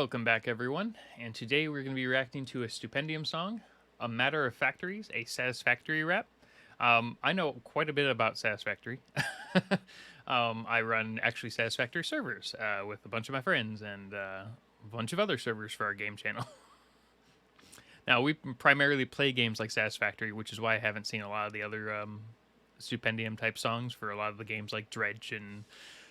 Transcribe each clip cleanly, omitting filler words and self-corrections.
Welcome back, everyone, and today we're going to be reacting to a Stupendium song, A Matter of Factories, a Satisfactory rap. I know quite a bit about Satisfactory. I run actually Satisfactory servers with a bunch of my friends and a bunch of other servers for our game channel. Now, we primarily play games like Satisfactory, which is why I haven't seen a lot of the other Stupendium type songs for a lot of the games like Dredge and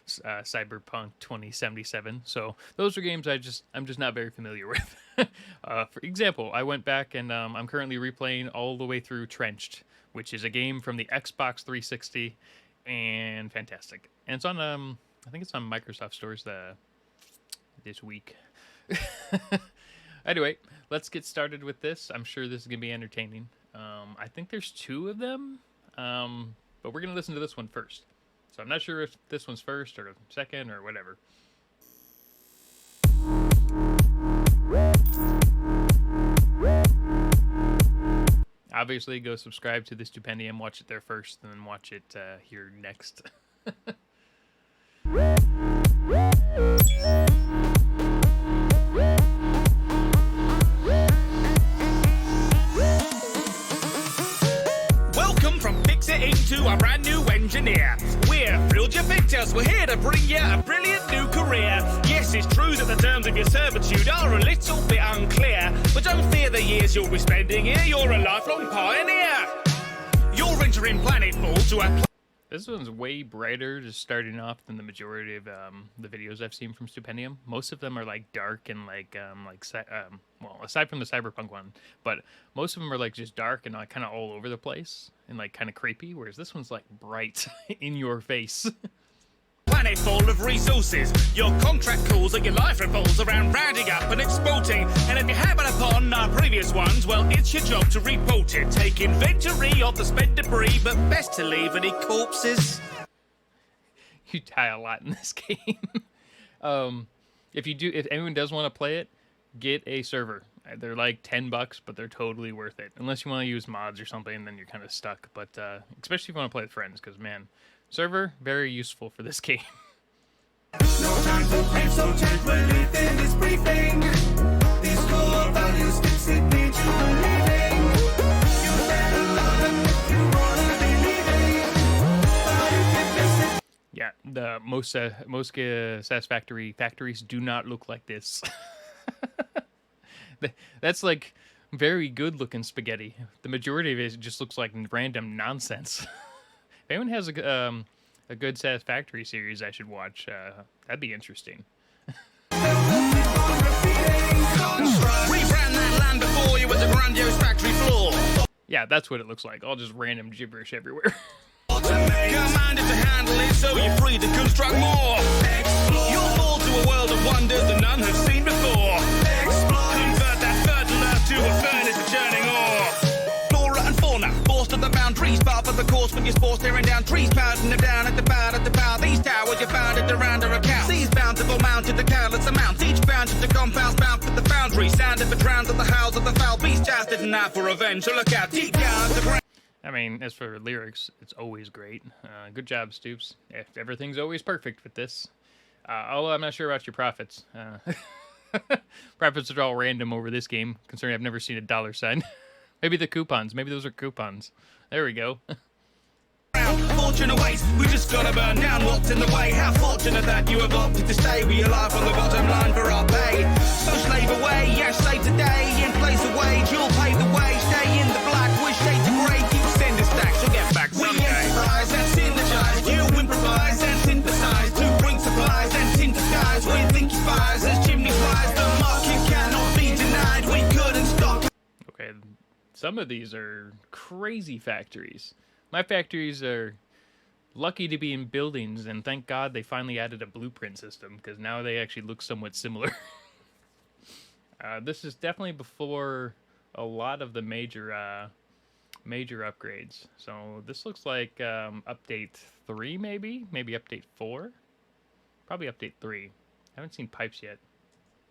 Cyberpunk 2077. So those are games I'm just not very familiar with. For example, I went back and I'm currently replaying all the way through Trenched, which is a game from the Xbox 360, and fantastic. And it's on I think it's on Microsoft stores this week. Anyway, let's get started with this. I'm sure this is gonna be entertaining. I think there's two of them, but we're gonna listen to this one first. So I'm not sure if this one's first or second or whatever. Obviously, go subscribe to the Stupendium, watch it there first, and then watch it here next. Welcome from Fix-It to our brand new engineer. We're Thrilled You Picked Us. We're here to bring you a brilliant new career. Yes, it's true that the terms of your servitude are a little bit unclear, but don't fear the years you'll be spending here. You're a lifelong pioneer. You're entering Planetfall to a... This one's way brighter just starting off than the majority of the videos I've seen from Stupendium. Most of them are like dark and well, aside from the Cyberpunk one, but most of them are like just dark and like kind of all over the place and like kind of creepy, whereas this one's like bright in your face. Planet full of resources. Your contract calls and your life revolves around rounding up and exporting. And if you happen upon our previous ones, well, it's your job to report it. Take inventory of the spent debris, but best to leave any corpses. You die a lot in this game. If anyone does want to play it, get a server. They're like $10, but they're totally worth it. Unless you want to use mods or something, then you're kind of stuck. But especially if you want to play with friends, because man, server, very useful for this game. No time to brief, so take relief in this briefing. These core values fix it, need you believing. You better learn if you wanna be leaving. But if you miss it... Yeah, the most Satisfactory factories do not look like this. That's like very good looking spaghetti. The majority of it just looks like random nonsense. If anyone has a good Satisfactory series I should watch, that'd be interesting. Rebrand that land before you with a grandiose factory floor. Yeah, that's what it looks like. All just random gibberish everywhere. Commanded to handle it so you're free to construct more. You'll fall to a world of wonders that none have seen before. Convert that fertile earth to a furnace of churning ore. Flora and fauna, forced to the boundaries, bar for the course when you're sports tearing down trees, pounding them down at the bow. These towers you founded around a account. Seas bountiful mounted the countless amounts, each bounded to compounds bound for the foundry. Sounded for drowns of the howls of the foul beast, jousted and out for revenge. So look out, deep down the ground. I mean, as for lyrics, it's always great. Good job, Stoops. Everything's always perfect with this. Although I'm not sure about your profits. Profits are all random over this game, considering I've never seen a dollar sign. Maybe the coupons. Maybe those are coupons. There we go. Fortune awaits, we just gotta burn down what's in the way. How fortunate that you have opted to stay. We alive on the bottom line for our pay. So slave away, yes, save today. In place of wage, you'll pave the way. Stay in the black, wish shade to grey. Keep sending stacks, you'll get back someday. We enterprise and synergize, you improvise and synthesize. To bring supplies and synthesize. We think you spies as chimney flies. The market cannot be denied, we couldn't stop. Okay, some of these are crazy factories. My factories are lucky to be in buildings, and thank God they finally added a blueprint system, because now they actually look somewhat similar. This is definitely before a lot of the major upgrades. So this looks like update 3, maybe update 4, probably update 3. Haven't seen pipes yet.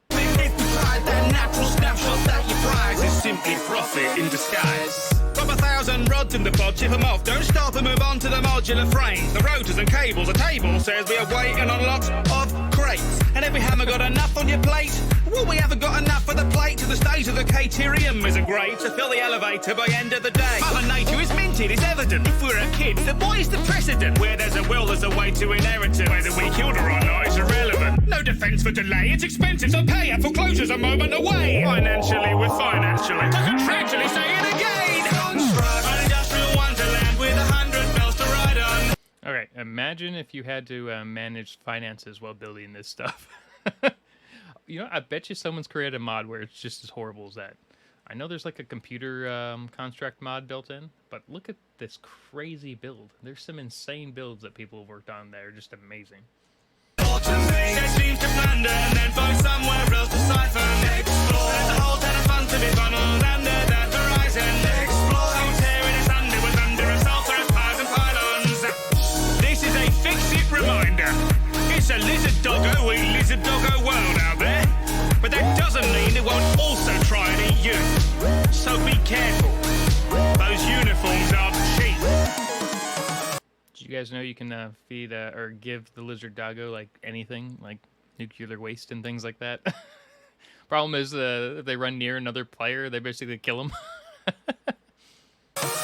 That natural snapshot that you prize is simply profit in disguise. From 1,000 and rods in the pod, chip them off. Don't stop and move on to the modular frames. The rotors and cables, the table says we are waiting on lots of crates. And if we haven't got enough on your plate, well, we haven't got enough for the plate. To the stage of the caterium isn't great to fill the elevator by end of the day. Mother Nature is minted, it's evident. If we're a kid, then what is the precedent? Where there's a will, there's a way to inheritance. Whether we killed her or not is irrelevant. No defence for delay, it's expensive, so pay up. Foreclosure's a moment away. Financially, we're financially. To contractually say it again. Construct an industrial wonderland with 100 bells to ride on. All right, imagine if you had to manage finances while building this stuff. You know, I bet you someone's created a mod where it's just as horrible as that. I know there's like a computer construct mod built in, but look at this crazy build. There's some insane builds that people have worked on that are just amazing. There seems to plunder and then find somewhere else to siphon. Explore. There's a whole ton of fun to be funneled under that horizon. Explore. So tearing us under was under assault, there's piles and pylons. This is a fix-it reminder. It's a lizard doggo eat lizard doggo world out there. But that doesn't mean it won't also try and eat you. So be careful. Those uniforms are cheap. Did you guys know you can feed or give the lizard doggo like anything, like nuclear waste and things like that? Problem is, if they run near another player, they basically kill them.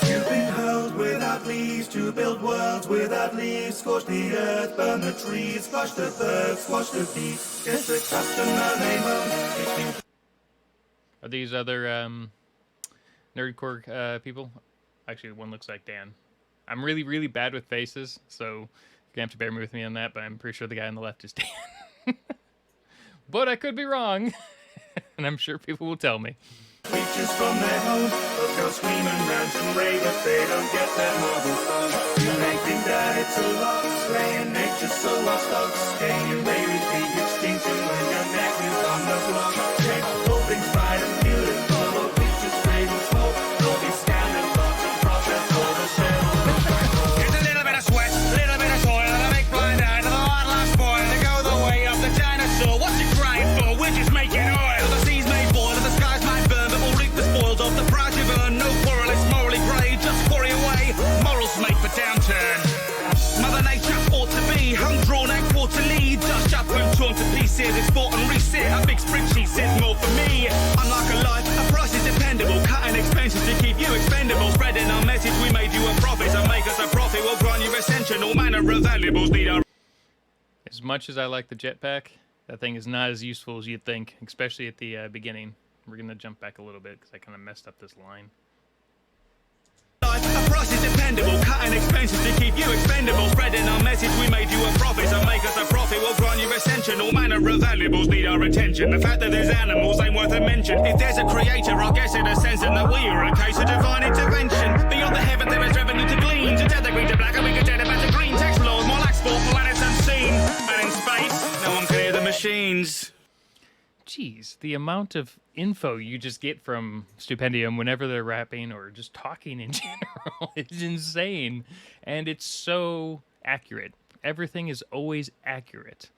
You've been hurled without leaves to build worlds without leaves. Scorch the earth, burn the trees, flush the birds, squash the bees. Guess the customer they moan. Are these other nerdcore people? Actually, one looks like Dan. I'm really, really bad with faces, so you're going to have to bear with me on that, but I'm pretty sure the guy on the left is Dan. But I could be wrong, and I'm sure people will tell me. Creatures from their home, they'll go screaming, rant and rave if they don't get their mobile phone. You may think that it's a lot, slaying nature so lost dogs, gaining babies, beat extinction when your nephew's on the block. Check hoping, spite and beautiful, all creatures brave and small, all these scandal bots and process all the shell. It's a little bit of sweat, a little bit of soil, and a big blind eye to the hard last spoil. To go the way of the dinosaur, what's it crying for? We're just making oil. The seas may boil and the skies might burn, but we'll reap the spoils of the prize you've earned. No quarrel, it's morally grey, just quarry away. Morals make for downturn. Mother Nature ought to be hung, drawn out quarterly. Dust up and torn to pieces, export and resit. A big spreadsheet says more for me. Unlike a life, a price is dependable. Cutting expenses to keep you expendable. Spreading our message, we made you a profit. So make us a profit, we'll grant you ascension. All manner of valuables need our... As much as I like the jetpack, that thing is not as useful as you'd think, especially at the beginning. We're going to jump back a little bit because I kind of messed up this line. A price is dependable, cutting expenses to keep you expendable. Spreading our message, we made you a profit. So make us a profit, we'll grant you ascension. All manner of valuables need our attention. The fact that there's animals ain't worth a mention. If there's a creator, I'll guess in a sense that we are a case of divine intervention. Beyond the heaven there is revenue to glean. To tether green to black and we can tether back to green. Text floors, more like sport, planets unseen. And in space, no one can hear the machines. Jeez, the amount of info you just get from Stupendium whenever they're rapping or just talking in general is insane. And it's so accurate. Everything is always accurate.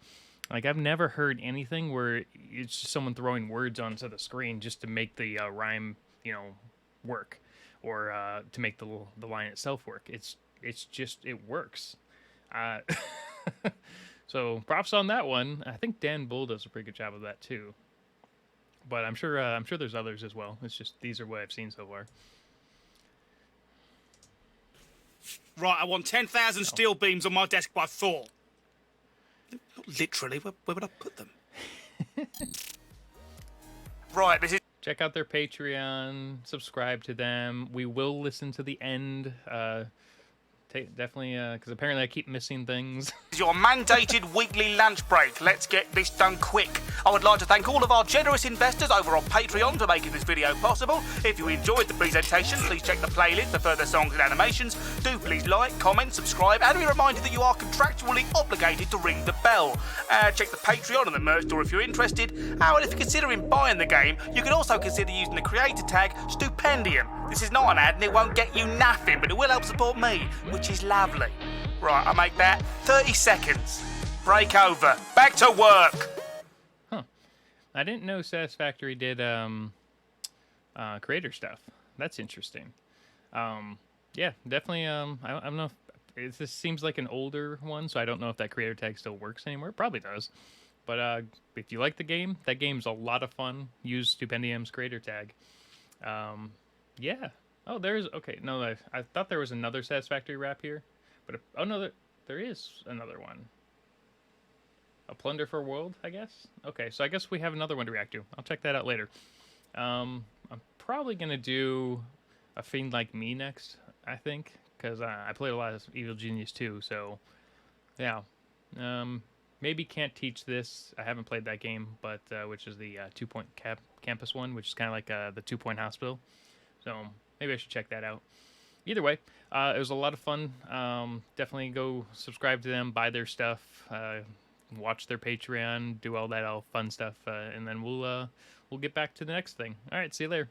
Like, I've never heard anything where it's just someone throwing words onto the screen just to make the rhyme, work. Or to make the line itself work. It's just, it works. So props on that one. I think Dan Bull does a pretty good job of that too. But I'm sure there's others as well. It's just these are what I've seen so far. Right, I want 10,000 steel beams on my desk by 4. Not literally, where would I put them? Right, this is... Check out their Patreon. Subscribe to them. We will listen to the end. Definitely, because apparently I keep missing things. Your mandated weekly lunch break. Let's get this done quick. I would like to thank all of our generous investors over on Patreon for making this video possible. If you enjoyed the presentation, please check the playlist for further songs and animations. Do please like, comment, subscribe, and be reminded that you are contractually obligated to ring the bell. Check the Patreon and the merch store if you're interested. And if you're considering buying the game, you can also consider using the creator tag Stupendium. This is not an ad and it won't get you nothing, but it will help support me, which is lovely. Right, I'll make that 30 seconds. Break over. Back to work. Huh. I didn't know Satisfactory did creator stuff. That's interesting. Yeah, definitely. I don't know if this seems like an older one, so I don't know if that creator tag still works anymore. It probably does. But if you like the game, that game's a lot of fun. Use Stupendium's creator tag. Um, yeah. Oh, there's okay. No, I thought there was another Satisfactory wrap here, but oh no, there is another one. A Plunder for World, I guess. Okay, so I guess we have another one to react to. I'll check that out later. I'm probably gonna do a Fiend Like Me next. I think because I played a lot of Evil Genius too. So yeah. Um, maybe can't teach this. I haven't played that game, but which is the 2 Point Campus one, which is kind of like the 2 Point Hospital. So maybe I should check that out. Either way, it was a lot of fun. Definitely go subscribe to them, buy their stuff, watch their Patreon, do all that all fun stuff, and then we'll get back to the next thing. All right, see you later.